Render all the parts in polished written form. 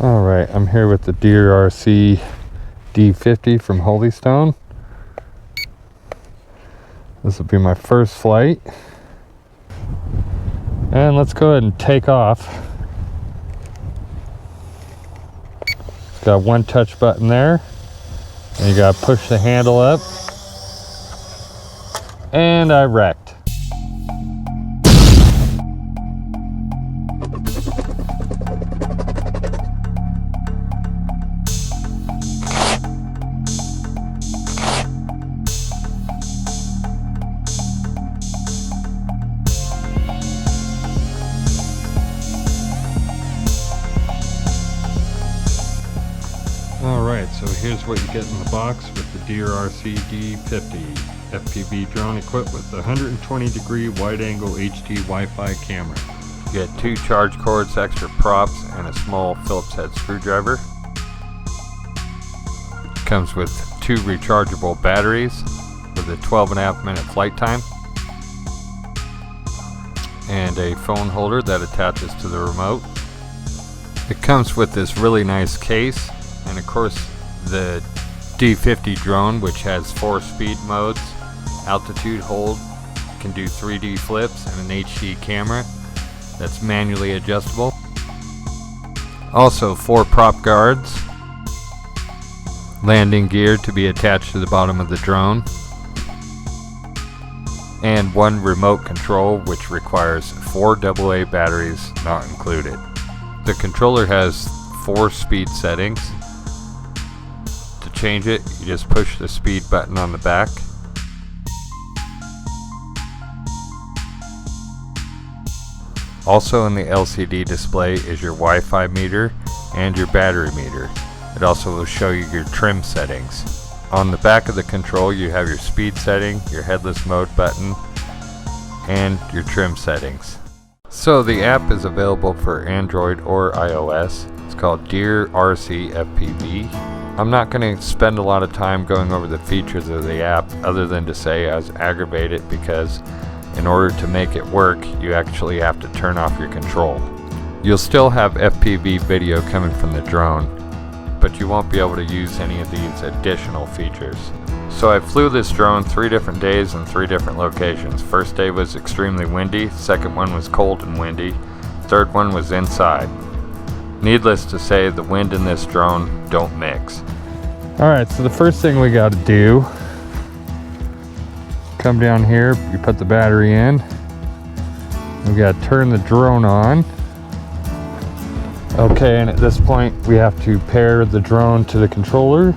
Alright, I'm here with the DJI D50 from Holystone. This will be my first flight. And let's go ahead and take off. It's got one touch button there. And you gotta push the handle up. And I wrecked. Alright, so here's what you get in the box with the DRC D50 FPV drone equipped with a 120-degree wide-angle HD Wi-Fi camera. You get 2 charge cords, extra props, and a small Phillips head screwdriver. Comes with 2 rechargeable batteries with a 12.5-minute flight time. And a phone holder that attaches to the remote. It comes with this really nice case. And of course the D50 drone, which has 4 speed modes, altitude hold, can do 3D flips, and an HD camera that's manually adjustable. Also 4 prop guards, landing gear to be attached to the bottom of the drone, and 1 remote control which requires 4 AA batteries not included. The controller has 4 speed settings. To change it, you just push the speed button on the back. Also in the LCD display is your Wi-Fi meter and your battery meter. It also will show you your trim settings. On the back of the control you have your speed setting, your headless mode button, and your trim settings. So the app is available for Android or iOS. It's called Deerc FPV. I'm not going to spend a lot of time going over the features of the app other than to say I was aggravated because in order to make it work you actually have to turn off your control. You'll still have FPV video coming from the drone, but you won't be able to use any of these additional features. So I flew this drone 3 different days in 3 different locations. First day was extremely windy, second one was cold and windy, third one was inside. Needless to say, the wind in this drone don't mix. Alright, so the first thing we got to do, come down here, you put the battery in, we got to turn the drone on. Okay, and at this point we have to pair the drone to the controller.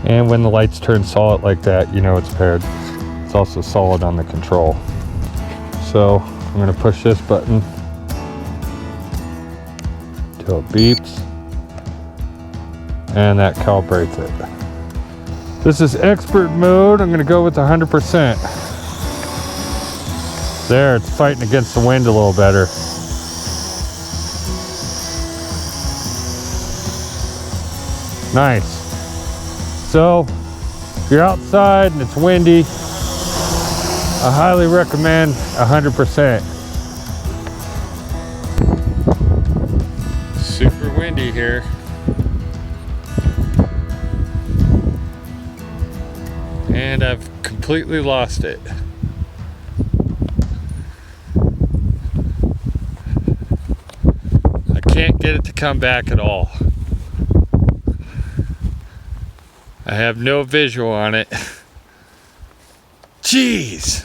And when the lights turn solid like that, you know it's paired. It's also solid on the control. So I'm going to push this button till it beeps, and that calibrates it. This is expert mode. I'm going to go with 100%. There, it's fighting against the wind a little better. Nice. So if you're outside and it's windy, I highly recommend 100%. Super windy here. And I've completely lost it. I can't get it to come back at all. I have no visual on it. Jeez!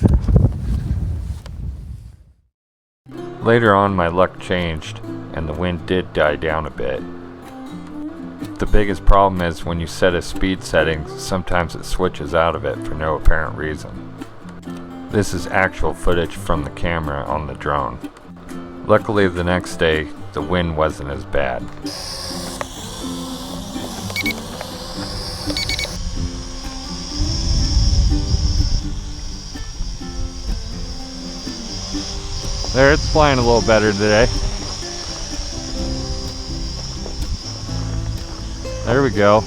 Later on my luck changed and the wind did die down a bit. The biggest problem is when you set a speed setting, sometimes it switches out of it for no apparent reason. This is actual footage from the camera on the drone. Luckily the next day the wind wasn't as bad. There, it's flying a little better today. There we go.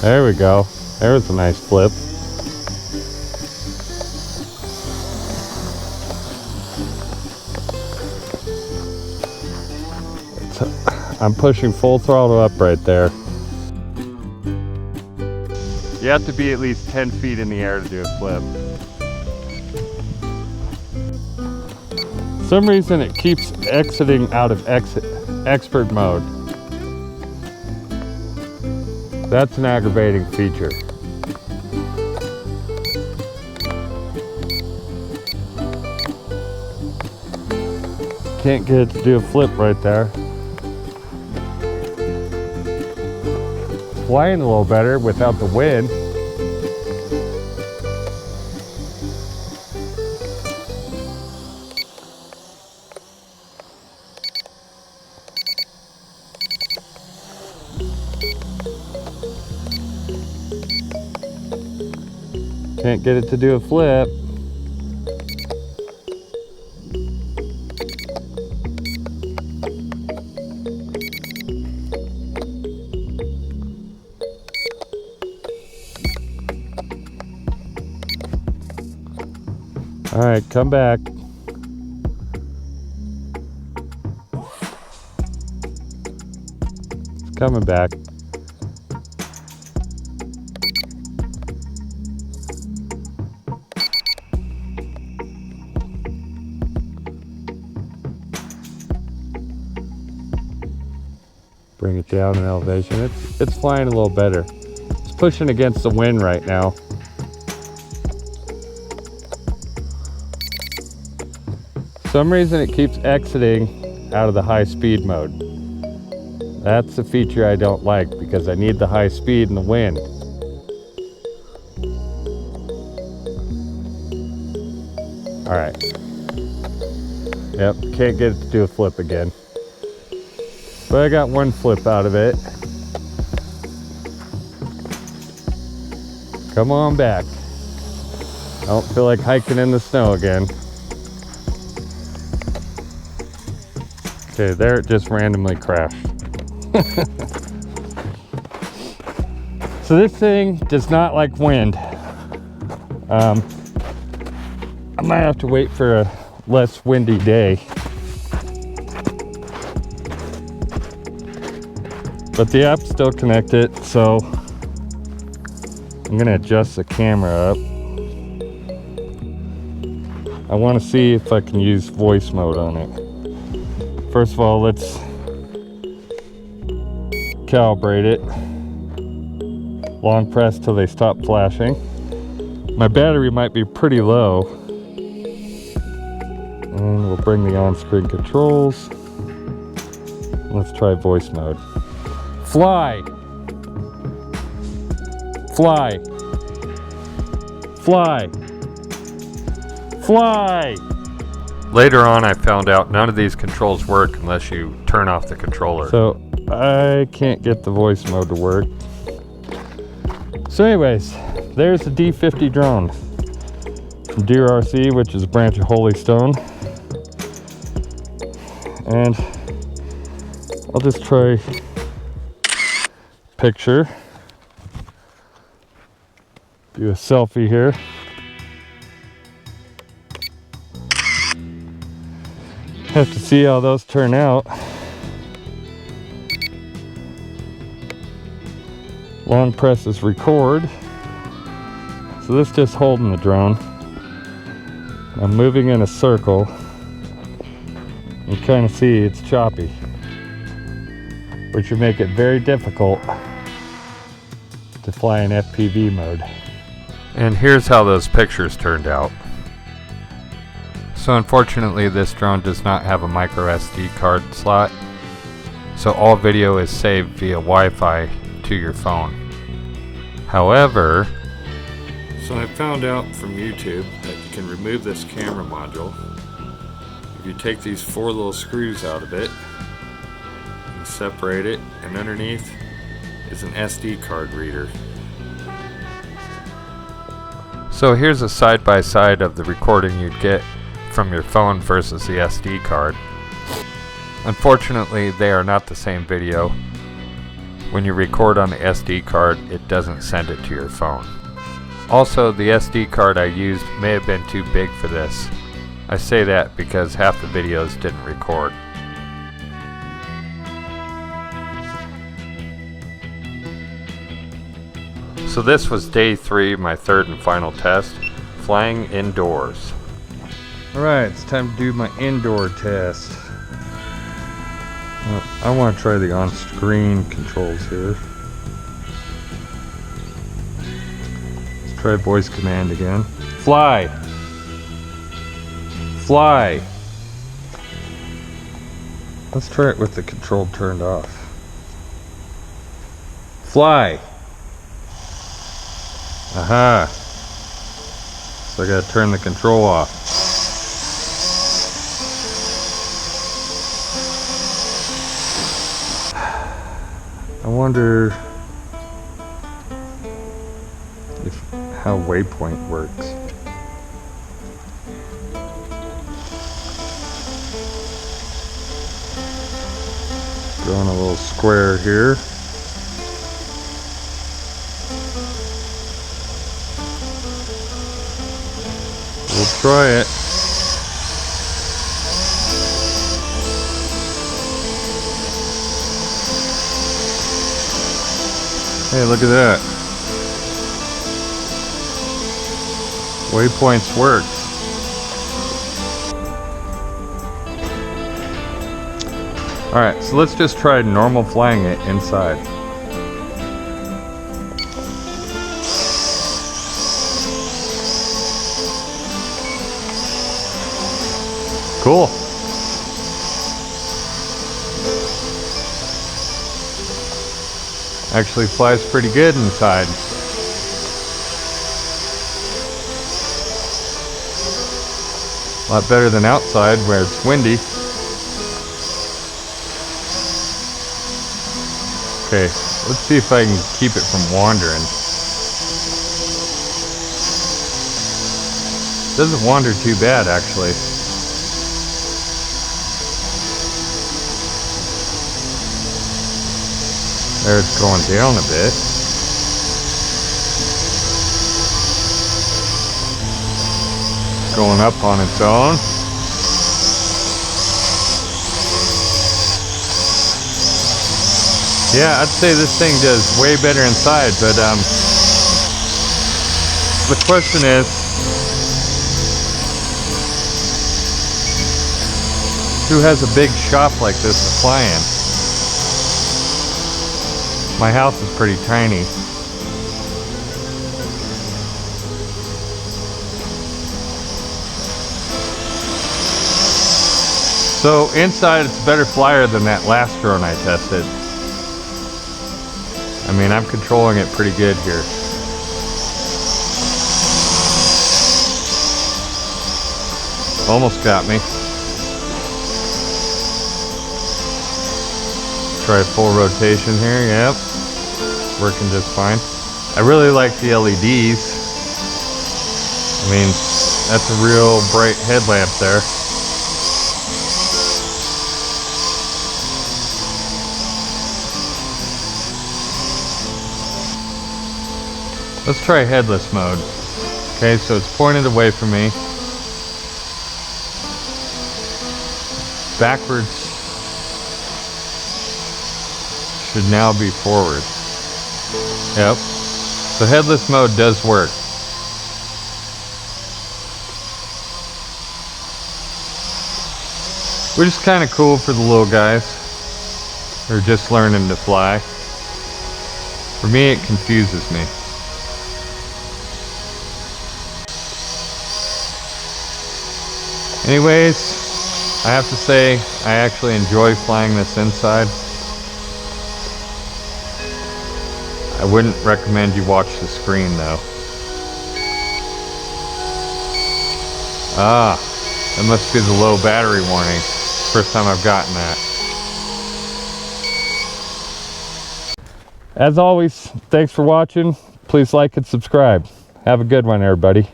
There we go. There's a nice flip. I'm pushing full throttle up right there. You have to be at least 10 feet in the air to do a flip. For some reason it keeps exiting out of expert mode. That's an aggravating feature. Can't get it to do a flip right there. Flying a little better without the wind. Can't get it to do a flip. All right, come back. It's coming back. Bring it down in elevation. It's flying a little better. It's pushing against the wind right now. For some reason it keeps exiting out of the high speed mode. That's the feature I don't like because I need the high speed and the wind. All right. Yep, can't get it to do a flip again. But I got one flip out of it. Come on back. I don't feel like hiking in the snow again. Okay, there it just randomly crashed. So this thing does not like wind. I might have to wait for a less windy day. But the app's still connected, so I'm gonna adjust the camera up. I want to see if I can use voice mode on it. First of all, let's calibrate it. Long press till they stop flashing. My battery might be pretty low. And we'll bring the on-screen controls. Let's try voice mode. Fly! Fly! Fly! Fly! Later on I found out none of these controls work unless you turn off the controller. So I can't get the voice mode to work. So anyways, there's the D50 drone from DJI, which is a branch of Holystone. And I'll just try picture. Do a selfie here. Have to see how those turn out. Long press is record. So this is just holding the drone. I'm moving in a circle. You kind of see it's choppy, which would make it very difficult to fly in FPV mode. And here's how those pictures turned out. So unfortunately this drone does not have a micro SD card slot, so all video is saved via Wi-Fi to your phone. However, so I found out from YouTube that you can remove this camera module. If you take these 4 little screws out of it and separate it, and underneath is an SD card reader. So here's a side-by-side of the recording you'd get from your phone versus the SD card. Unfortunately, they are not the same video. When you record on the SD card, it doesn't send it to your phone. Also, the SD card I used may have been too big for this. I say that because half the videos didn't record. So this was day 3, my third and final test, flying indoors. Alright, it's time to do my indoor test. I want to try the on-screen controls here. Let's try voice command again. Fly! Fly! Let's try it with the control turned off. Fly! Aha! So I gotta turn the control off. I wonder how waypoint works. Drawing a little square here. We'll try it. Hey, look at that. Waypoints work. Alright, so let's just try normal flying it inside. Cool. Actually flies pretty good inside. A lot better than outside where it's windy. Okay, let's see if I can keep it from wandering. Doesn't wander too bad actually. There, it's going down a bit. Going up on its own. Yeah, I'd say this thing does way better inside, but the question is, who has a big shop like this to fly in? My house is pretty tiny. So inside it's a better flyer than that last drone I tested. I mean, I'm controlling it pretty good here. Almost got me. Try full rotation here, yep. Working just fine. I really like the LEDs. I mean, that's a real bright headlamp there. Let's try headless mode. Okay, so it's pointed away from me. Backwards should now be forward. Yep. So headless mode does work. Which is kind of cool for the little guys who are just learning to fly. For me, it confuses me. Anyways, I have to say, I actually enjoy flying this inside. I wouldn't recommend you watch the screen though. Ah, that must be the low battery warning. First time I've gotten that. As always, thanks for watching. Please like and subscribe. Have a good one, everybody.